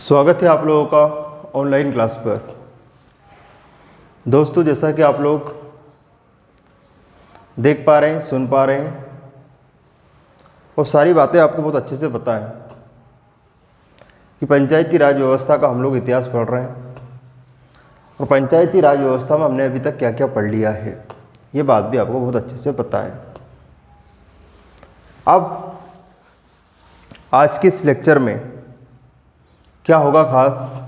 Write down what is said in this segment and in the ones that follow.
स्वागत है आप लोगों का ऑनलाइन क्लास पर। दोस्तों, जैसा कि आप लोग देख पा रहे हैं, सुन पा रहे हैं और सारी बातें आपको बहुत अच्छे से पता है कि पंचायती राज व्यवस्था का हम लोग इतिहास पढ़ रहे हैं और पंचायती राज व्यवस्था में हमने अभी तक क्या क्या पढ़ लिया है, ये बात भी आपको बहुत अच्छे से पता है। अब आज के इस लेक्चर में क्या होगा खास,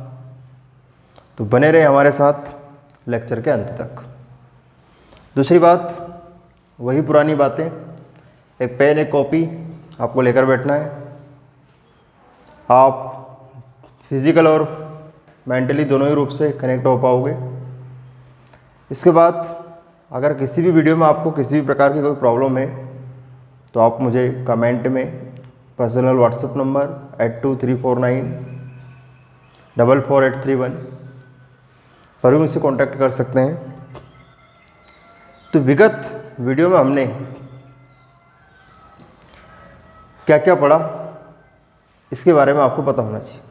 तो बने रहे हमारे साथ लेक्चर के अंत तक। दूसरी बात, वही पुरानी बातें, एक पेन एक कॉपी आपको लेकर बैठना है। आप फिज़िकल और मेंटली दोनों ही रूप से कनेक्ट हो पाओगे। इसके बाद अगर किसी भी वीडियो में आपको किसी भी प्रकार की कोई प्रॉब्लम है तो आप मुझे कमेंट में पर्सनल व्हाट्सएप नंबर 8234944831 पर भी मुझसे कॉन्टैक्ट कर सकते हैं। तो विगत वीडियो में हमने क्या क्या पढ़ा इसके बारे में आपको पता होना चाहिए।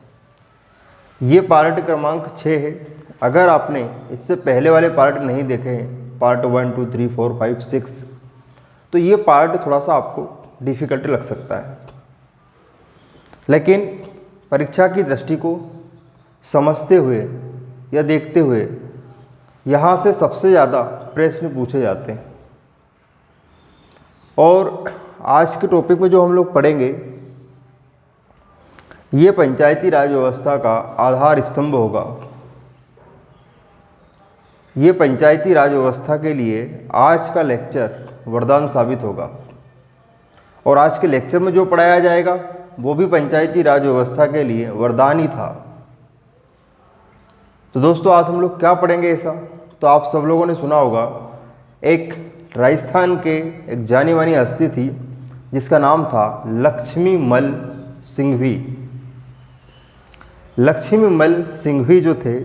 ये पार्ट क्रमांक 6 है। अगर आपने इससे पहले वाले पार्ट नहीं देखे हैं, पार्ट 1, 2, 3, 4, 5, 6, तो ये पार्ट थोड़ा सा आपको डिफ़िकल्ट लग सकता है, लेकिन परीक्षा की दृष्टि को समझते हुए या देखते हुए यहाँ से सबसे ज़्यादा प्रश्न पूछे जाते हैं। और आज के टॉपिक में जो हम लोग पढ़ेंगे, ये पंचायती राज व्यवस्था का आधार स्तंभ होगा। ये पंचायती राज व्यवस्था के लिए आज का लेक्चर वरदान साबित होगा और आज के लेक्चर में जो पढ़ाया जाएगा वो भी पंचायती राज व्यवस्था के लिए वरदान ही था। तो दोस्तों, आज हम लोग क्या पढ़ेंगे ऐसा, तो आप सब लोगों ने सुना होगा, एक राजस्थान के एक जानी मानी हस्ती थी जिसका नाम था लक्ष्मीमल सिंघवी। लक्ष्मीमल सिंघवी जो थे,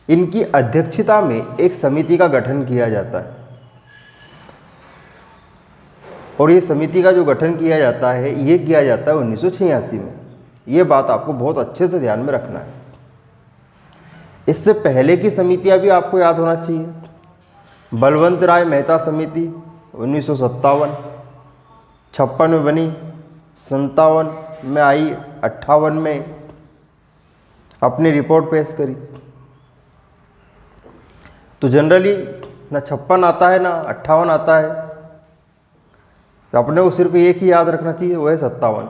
इनकी अध्यक्षता में एक समिति का गठन किया जाता है और ये समिति का जो गठन किया जाता है, ये किया जाता है 1986 में। ये बात आपको बहुत अच्छे से ध्यान में रखना है। इससे पहले की समितियां भी आपको याद होना चाहिए। बलवंत राय मेहता समिति 1957, 56 में बनी, 57 में आई, 58 में अपनी रिपोर्ट पेश करी। तो जनरली ना 56 आता है ना 58 आता है, तो अपने को सिर्फ एक ही याद रखना चाहिए, वो है 57।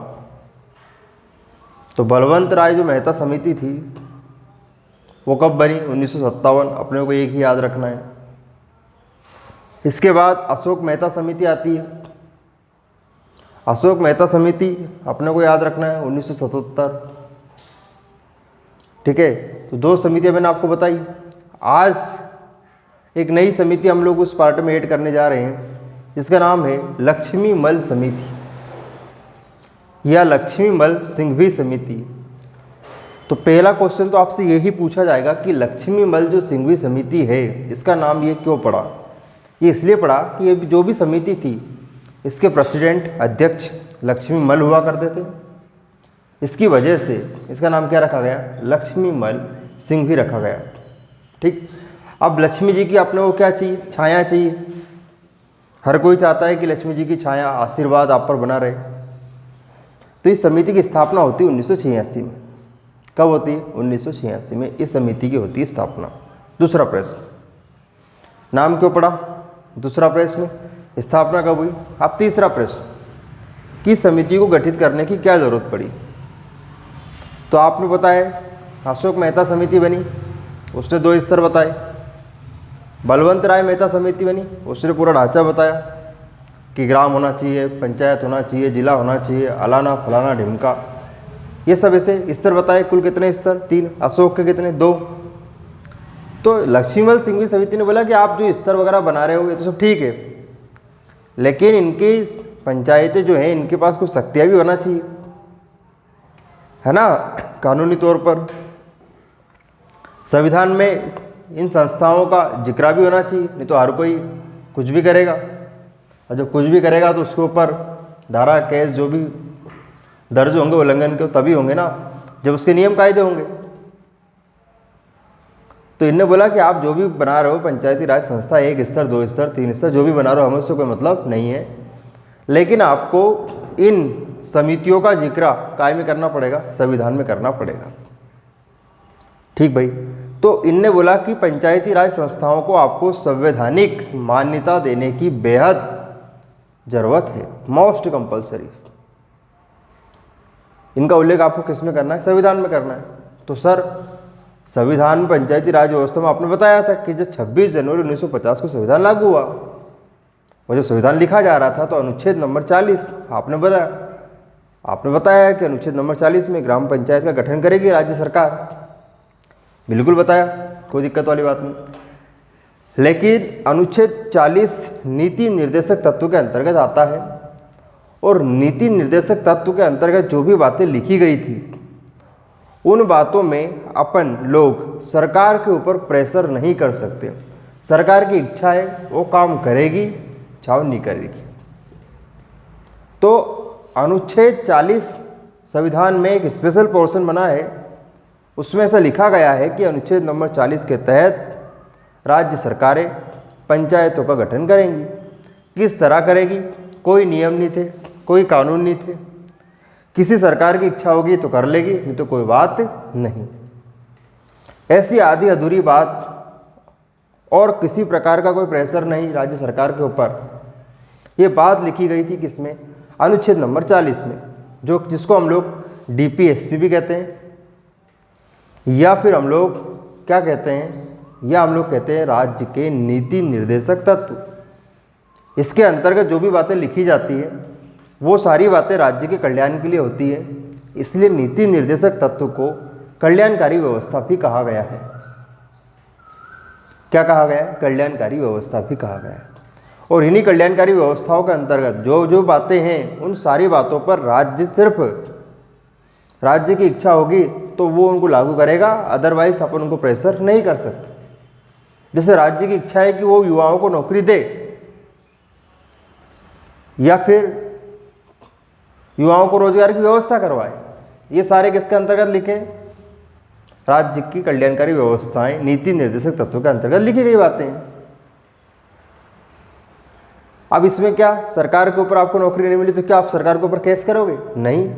तो बलवंत राय जो मेहता समिति थी वो कब बनी? 1957। अपने को एक ही याद रखना है। इसके बाद अशोक मेहता समिति आती है। अशोक मेहता समिति अपने को याद रखना है 1977। ठीक है, तो दो समितियां मैंने आपको बताई। आज एक नई समिति हम लोग उस पार्ट में ऐड करने जा रहे हैं जिसका नाम है लक्ष्मीमल समिति या लक्ष्मीमल सिंघवी समिति। तो पहला क्वेश्चन तो आपसे यही पूछा जाएगा कि लक्ष्मीमल जो सिंघवी समिति है, इसका नाम ये क्यों पड़ा? ये इसलिए पड़ा कि ये जो भी समिति थी, इसके प्रेसिडेंट अध्यक्ष लक्ष्मीमल हुआ करते थे। इसकी वजह से इसका नाम क्या रखा गया? लक्ष्मीमल सिंघवी रखा गया। ठीक। अब लक्ष्मी जी की अपने को क्या चाहिए? छाया चाहिए। हर कोई चाहता है कि लक्ष्मी जी की छाया, आशीर्वाद आप पर बना रहे। तो इस समिति की स्थापना होती है 1986 में। कब होती है? 1986 में इस समिति की होती है स्थापना। दूसरा प्रश्न, नाम क्यों पड़ा? दूसरा प्रश्न, स्थापना कब हुई? अब तीसरा प्रश्न, कि समिति को गठित करने की क्या जरूरत पड़ी? तो आपने बताया अशोक मेहता समिति बनी, उसने 2 स्तर बताए। बलवंत राय मेहता समिति बनी, उसने पूरा ढांचा बताया कि ग्राम होना चाहिए, पंचायत होना चाहिए, जिला होना चाहिए, अलाना फलाना ढिमका, ये सब ऐसे स्तर बताए। कुल कितने स्तर? 3। अशोक के कितने? 2। तो लक्ष्मीमल सिंघवी समिति ने बोला कि आप जो स्तर वगैरह बना रहे हो ये तो सब ठीक है, लेकिन इनकी पंचायतें जो हैं, इनके पास कुछ शक्तियाँ भी होना चाहिए, है ना। कानूनी तौर पर संविधान में इन संस्थाओं का जिक्र भी होना चाहिए, नहीं तो हर कोई कुछ भी करेगा, और जब कुछ भी करेगा तो उसके ऊपर धारा केस जो भी दर्ज होंगे उल्लंघन के तभी होंगे ना। जब उसके नियम कायदे होंगे। तो इनने बोला कि आप जो भी बना रहे हो पंचायती राज संस्था, 1 स्तर 2 स्तर 3 स्तर जो भी बना रहे हो, हमें उससे कोई मतलब नहीं है, लेकिन आपको इन समितियों का जिक्र कायम करना पड़ेगा, संविधान में करना पड़ेगा। ठीक भाई। तो इनने बोला कि पंचायती राज संस्थाओं को आपको संवैधानिक मान्यता देने की बेहद जरूरत है, मोस्ट कंपलसरी। इनका उल्लेख आपको किस में करना है? संविधान में करना है। तो सर संविधान में पंचायती राज व्यवस्था में आपने बताया था कि जब 26 जनवरी 1950 को संविधान लागू हुआ और जब संविधान लिखा जा रहा था तो अनुच्छेद नंबर 40 आपने बताया कि अनुच्छेद नंबर 40 में ग्राम पंचायत का गठन करेगी राज्य सरकार। बिल्कुल बताया, कोई दिक्कत वाली बात नहीं। लेकिन अनुच्छेद 40 नीति निर्देशक तत्व के अंतर्गत आता है और नीति निर्देशक तत्व के अंतर्गत जो भी बातें लिखी गई थी उन बातों में अपन लोग सरकार के ऊपर प्रेशर नहीं कर सकते। सरकार की इच्छा है वो काम करेगी, चाहे नहीं करेगी। तो अनुच्छेद 40 संविधान में एक स्पेशल पोर्शन बना है, उसमें ऐसा लिखा गया है कि अनुच्छेद नंबर 40 के तहत राज्य सरकारें पंचायतों का गठन करेंगी। किस तरह करेगी? कोई नियम नहीं थे, कोई कानून नहीं थे। किसी सरकार की इच्छा होगी तो कर लेगी, नहीं तो कोई बात नहीं। ऐसी आधी अधूरी बात और किसी प्रकार का कोई प्रेशर नहीं राज्य सरकार के ऊपर। ये बात लिखी गई थी किसमें? अनुच्छेद नंबर 40 में, जिसको हम लोग DPSP भी कहते हैं या फिर हम लोग क्या कहते हैं, या हम लोग कहते हैं राज्य के नीति निर्देशक तत्व। इसके अंतर्गत जो भी बातें लिखी जाती है वो सारी बातें राज्य के कल्याण के लिए होती है, इसलिए नीति निर्देशक तत्व को कल्याणकारी व्यवस्था भी कहा गया है। क्या कहा गया है? कल्याणकारी व्यवस्था भी कहा गया है। और इन्हीं कल्याणकारी व्यवस्थाओं के अंतर्गत जो जो बातें हैं उन सारी बातों पर राज्य सिर्फ राज्य की इच्छा होगी तो वो उनको लागू करेगा, अदरवाइज अपन उनको प्रेशर नहीं कर सकते। जैसे राज्य की इच्छा है कि वो युवाओं को नौकरी दे या फिर युवाओं को रोजगार की व्यवस्था करवाए, ये सारे किसके अंतर्गत लिखे? राज्य की कल्याणकारी व्यवस्थाएं नीति निर्देशक तत्वों के अंतर्गत लिखी गई बातें हैं। अब इसमें क्या सरकार के ऊपर आपको नौकरी नहीं मिली तो क्या आप सरकार के ऊपर केस करोगे? नहीं,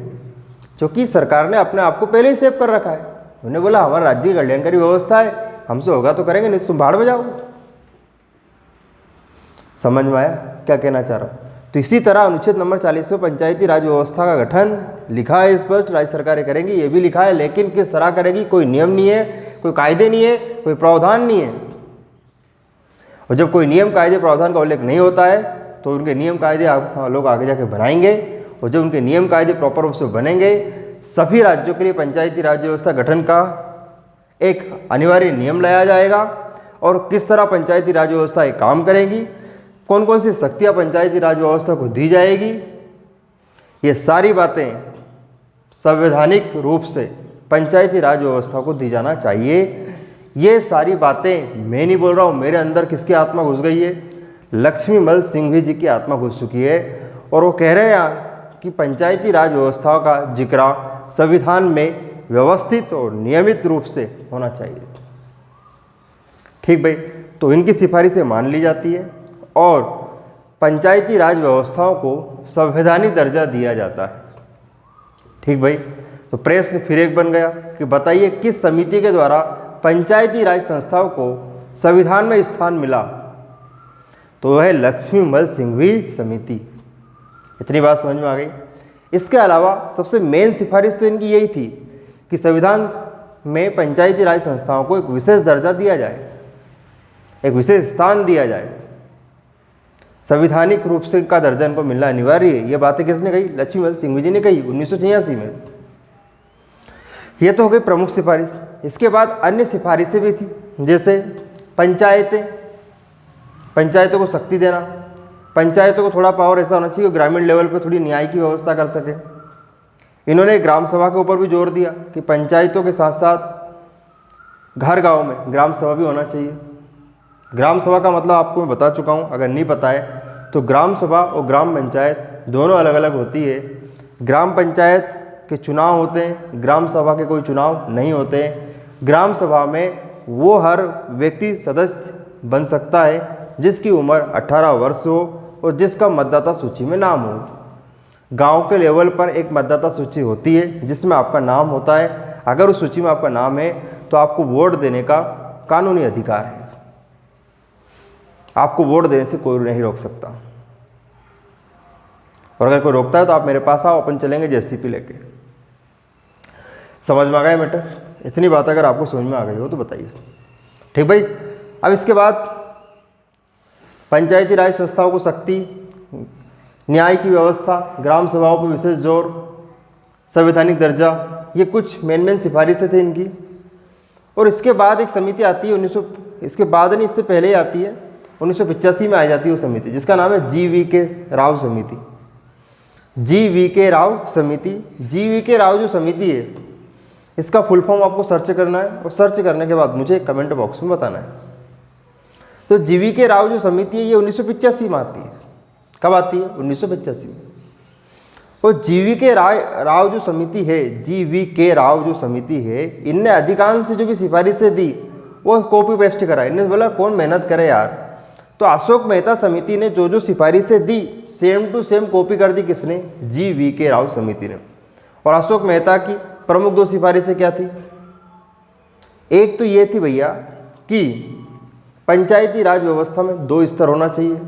क्योंकि सरकार ने अपने आप को पहले ही सेव कर रखा है। उन्होंने बोला हमारा राज्य की कल्याणकारी व्यवस्था है, हमसे होगा तो करेंगे, नहीं तो तुम भाड़ में जाओ। समझ में आया क्या कहना चाह रहा हूँ? तो इसी तरह अनुच्छेद नंबर 40 में पंचायती राज व्यवस्था का गठन लिखा है स्पष्ट, राज्य सरकारें करेंगी, ये भी लिखा है, लेकिन किस तरह करेगी कोई नियम नहीं है, कोई कायदे नहीं है, कोई प्रावधान नहीं है। और जब कोई नियम कायदे प्रावधान का उल्लेख नहीं होता है तो उनके नियम कायदे लोग आगे जाके बनाएंगे, और जब उनके नियम कायदे प्रॉपर रूप से बनेंगे सभी राज्यों के लिए पंचायती राज व्यवस्था गठन का एक अनिवार्य नियम लाया जाएगा। और किस तरह पंचायती राज व्यवस्था एक काम करेंगी, कौन कौन सी शक्तियाँ पंचायती राज व्यवस्था को दी जाएगी, ये सारी बातें संवैधानिक रूप से पंचायती राज व्यवस्था को दी जाना चाहिए। ये सारी बातें मैं नहीं बोल रहा हूँ, मेरे अंदर किसकी आत्मा घुस गई है? लक्ष्मीमल सिंघवी जी की आत्मा घुस चुकी है और वो कह रहे हैं कि पंचायती राज व्यवस्था का जिक्र संविधान में व्यवस्थित और नियमित रूप से होना चाहिए। ठीक भाई, तो इनकी सिफारिशें मान ली जाती है और पंचायती राज व्यवस्थाओं को संवैधानिक दर्जा दिया जाता है। ठीक भाई, तो प्रश्न फिर एक बन गया कि बताइए किस समिति के द्वारा पंचायती राज संस्थाओं को संविधान में स्थान मिला? तो वह है लक्ष्मीमल सिंघवी समिति। इतनी बात समझ में आ गई। इसके अलावा सबसे मेन सिफारिश तो इनकी यही थी कि संविधान में पंचायती राज संस्थाओं को एक विशेष दर्जा दिया जाए, एक विशेष स्थान दिया जाए, संवैधानिक रूप से का दर्जा इनको मिलना अनिवार्य है। ये बातें किसने कही? लक्ष्मीमल सिंघवी जी ने कही 1986 में। ये तो हो गई प्रमुख सिफारिश। इसके बाद अन्य सिफारिशें भी थी, जैसे पंचायतों को शक्ति देना, पंचायतों को थोड़ा पावर ऐसा होना चाहिए कि ग्रामीण लेवल पर थोड़ी न्याय की व्यवस्था कर सके। इन्होंने ग्राम सभा के ऊपर भी जोर दिया कि पंचायतों के साथ साथ घर गाँव में ग्राम सभा भी होना चाहिए। ग्राम सभा का मतलब आपको मैं बता चुका हूँ, अगर नहीं पता है तो ग्राम सभा और ग्राम पंचायत दोनों अलग अलग होती है। ग्राम पंचायत के चुनाव होते हैं, ग्राम सभा के कोई चुनाव नहीं होते हैं। ग्राम सभा में वो हर व्यक्ति सदस्य बन सकता है जिसकी उम्र 18 वर्ष हो और जिसका मतदाता सूची में नाम हो। गांव के लेवल पर एक मतदाता सूची होती है जिसमें आपका नाम होता है। अगर उस सूची में आपका नाम है तो आपको वोट देने का कानूनी अधिकार है। आपको वोट देने से कोई नहीं रोक सकता, और अगर कोई रोकता है तो आप मेरे पास आओ, अपन चलेंगे जेसीपी लेके। समझ में आ गया मैटर? इतनी बात अगर आपको समझ में आ गई हो तो बताइए। ठीक भाई। अब इसके बाद पंचायती राज संस्थाओं को शक्ति, न्याय की व्यवस्था, ग्राम सभाओं पर विशेष जोर, संवैधानिक दर्जा, ये कुछ मेन सिफारिशें थे इनकी। और इसके बाद एक समिति आती है 1900, इसके बाद नहीं, इससे पहले ही आती है 1985 में आ जाती है वो समिति जिसका नाम है GV.K. राव समिति। GV.K. राव समिति, GV.K. राव जो समिति है इसका फुल फॉर्म आपको सर्च करना है और सर्च करने के बाद मुझे कमेंट बॉक्स में बताना है। तो GV.K. राव जो समिति है ये 1985 में आती है। कब आती है? 1985 में। और GV.K. राव जो समिति है, GV.K. राव जो समिति है, इनने अधिकांश जो भी सिफारिशें दी वो कॉपी पेस्ट करा। इन्होंने बोला कौन मेहनत करे यार, तो अशोक मेहता समिति ने जो जो सिफारिशें दी सेम टू सेम कॉपी कर दी। किसने? GV.K. राव समिति ने। और अशोक मेहता की प्रमुख 2 सिफारिशें क्या थी? एक तो ये थी भैया कि पंचायती राज व्यवस्था में 2 स्तर होना चाहिए,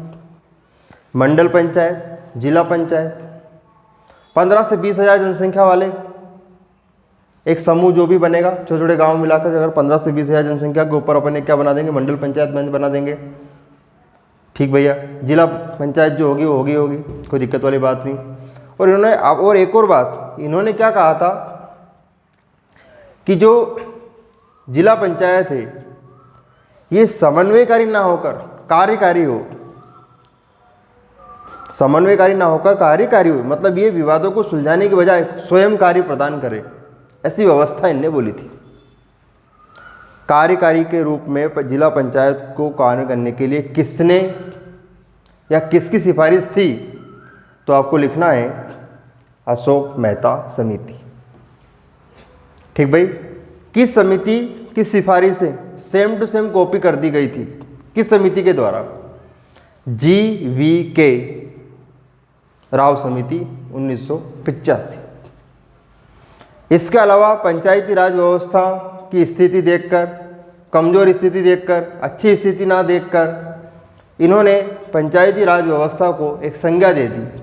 मंडल पंचायत, जिला पंचायत। 15 से 20 हज़ार जनसंख्या वाले एक समूह जो भी बनेगा, छोटे छोटे गाँव मिलाकर, अगर 15 से 20 हज़ार जनसंख्या के ऊपर अपन क्या बना देंगे? मंडल पंचायत बना देंगे। ठीक भैया। जिला पंचायत जो होगी वो होगी, कोई दिक्कत वाली बात नहीं। और इन्होंने और एक और बात इन्होंने क्या कहा था कि जो जिला पंचायत है ये समन्वयकारी ना होकर कार्यकारी हो। समन्वयकारी ना होकर कार्यकारी हो, मतलब ये विवादों को सुलझाने की बजाय स्वयं कार्य प्रदान करे, ऐसी व्यवस्था इनने बोली थी। कार्यकारी के रूप में जिला पंचायत को कार्य करने के लिए किसने या किसकी सिफारिश थी? तो आपको लिखना है अशोक मेहता समिति। ठीक भाई। किस समिति की सिफारिशें सेम टू सेम कॉपी कर दी गई थी? किस समिति के द्वारा? GV.K. राव समिति 1985। इसके अलावा पंचायती राज व्यवस्था की स्थिति देखकर, कमज़ोर स्थिति देखकर, अच्छी स्थिति ना देखकर इन्होंने पंचायती राज व्यवस्था को एक संज्ञा दे दी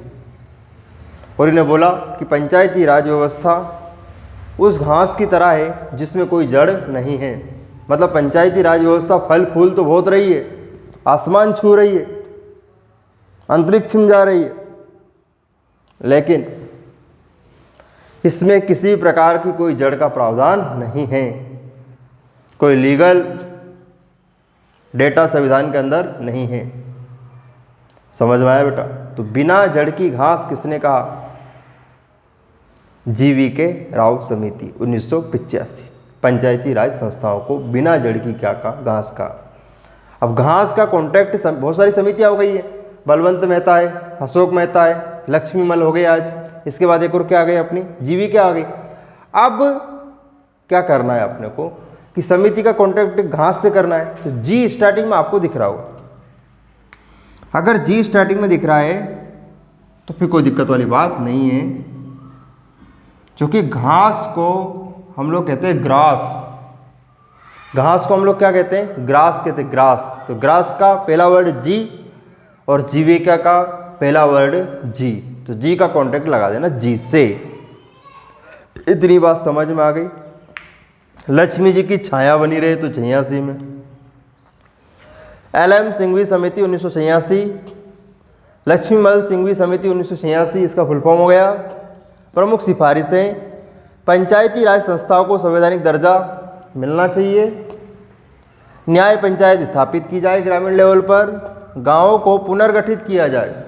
और इन्हें बोला कि पंचायती राज व्यवस्था उस घास की तरह है जिसमें कोई जड़ नहीं है। मतलब पंचायती राज व्यवस्था फल फूल तो बहुत रही है, आसमान छू रही है, अंतरिक्ष में जा रही है, लेकिन इसमें किसी प्रकार की कोई जड़ का प्रावधान नहीं है। कोई लीगल डेटा संविधान के अंदर नहीं है। समझ में आया बेटा? तो बिना जड़ की घास किसने कहा? GV.K. राव समिति 1985। पंचायती राज संस्थाओं को बिना जड़ की क्या कहा? घास का। अब घास का कॉन्ट्रैक्ट बहुत सारी समितियां हो गई है। बलवंत मेहता है, अशोक मेहता है, लक्ष्मी मल हो गए आज। इसके बाद एक और क्या आ गई अपनी? GV.K. आ गई। अब क्या करना है अपने को कि समिति का कॉन्ट्रैक्ट घास से करना है। तो G स्टार्टिंग में आपको दिख रहा होगा। अगर G स्टार्टिंग में दिख रहा है तो फिर कोई दिक्कत वाली बात नहीं है, क्योंकि घास को हम लोग कहते हैं ग्रास। घास को हम लोग क्या कहते हैं? ग्रास कहते हैं, ग्रास। तो ग्रास का पहला वर्ड G और GV.K. का पहला वर्ड G। तो G का कॉन्ट्रैक्ट लगा देना G से। इतनी बात समझ में आ गई। लक्ष्मी जी की छाया बनी रहे तो 86 में। LM सिंघवी समिति 1986, लक्ष्मीमल सिंघवी समिति 1986, इसका फुल फॉर्म हो गया। प्रमुख सिफारिशें: पंचायती राज संस्थाओं को संवैधानिक दर्जा मिलना चाहिए, न्याय पंचायत स्थापित की जाए ग्रामीण लेवल पर, गांवों को पुनर्गठित किया जाए।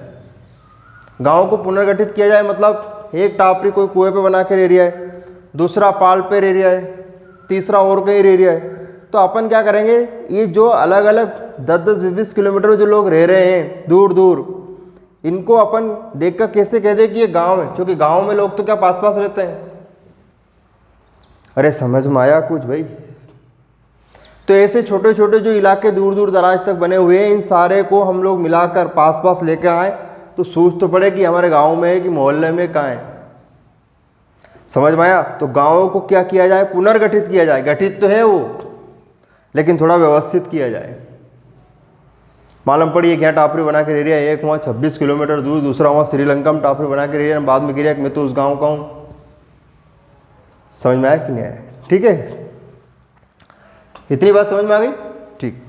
गांवों को पुनर्गठित किया जाए मतलब एक टापरी कोई कुएं पे बना कर एरिया है, दूसरा पाल पे एरिया है, तीसरा और कहीं एरिया है। तो अपन क्या करेंगे, ये जो अलग अलग 10-10, 20 किलोमीटर में जो लोग रह रहे हैं दूर दूर, इनको अपन देखकर कैसे कह दे कि ये गांव है, क्योंकि गांव में लोग तो क्या पास पास रहते हैं, अरे समझ में आया कुछ भाई? तो ऐसे छोटे छोटे जो इलाके दूर दूर दराज तक बने हुए हैं, इन सारे को हम लोग मिलाकर पास पास लेके आए तो सोच तो पड़े कि हमारे गांव में है कि मोहल्ले में कहाँ है। समझ में आया? तो गांवों को क्या किया जाए? पुनर्गठित किया जाए। गठित तो है वो, लेकिन थोड़ा व्यवस्थित किया जाए। मालूम पड़ी एक यहाँ टापरी बना के रह रहा है, एक वहाँ 26 किलोमीटर दूर, दूसरा वहाँ श्रीलंका में टापरी बना के रह रहा है, बाद में गिर रहा है कि मैं तो उस गाँव का हूँ। समझ में आया कि नहीं आया? ठीक है, इतनी बात समझ में आ गई? ठीक।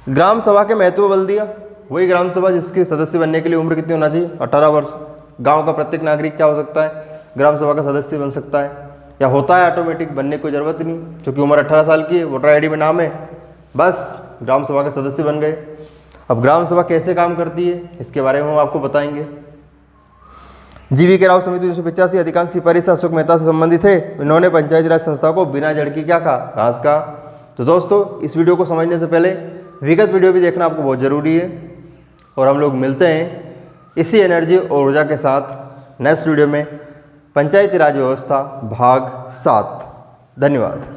ग्राम सभा के महत्व बल दिया। वही ग्राम सभा जिसके सदस्य बनने के लिए उम्र कितनी होना चाहिए? 18 वर्ष। गांव का प्रत्येक नागरिक क्या हो सकता है? ग्राम सभा का सदस्य बन सकता है, या होता है ऑटोमेटिक, बनने की जरूरत नहीं, क्योंकि उम्र 18 साल की है, वोटर आईडी में नाम है, बस ग्राम सभा के सदस्य बन गए। अब ग्राम सभा कैसे काम करती है इसके बारे में हम आपको बताएंगे। GV के राव समिति 1985 अधिकांश सिपाही से अशोक मेहता से संबंधित है। इन्होंने पंचायती राज संस्था को बिना जड़ की क्या कहा? घास का। तो दोस्तों, इस वीडियो को समझने से पहले विगत वीडियो भी देखना आपको बहुत ज़रूरी है। और हम लोग मिलते हैं इसी एनर्जी और ऊर्जा के साथ नेक्स्ट वीडियो में, पंचायती राज व्यवस्था भाग 7। धन्यवाद।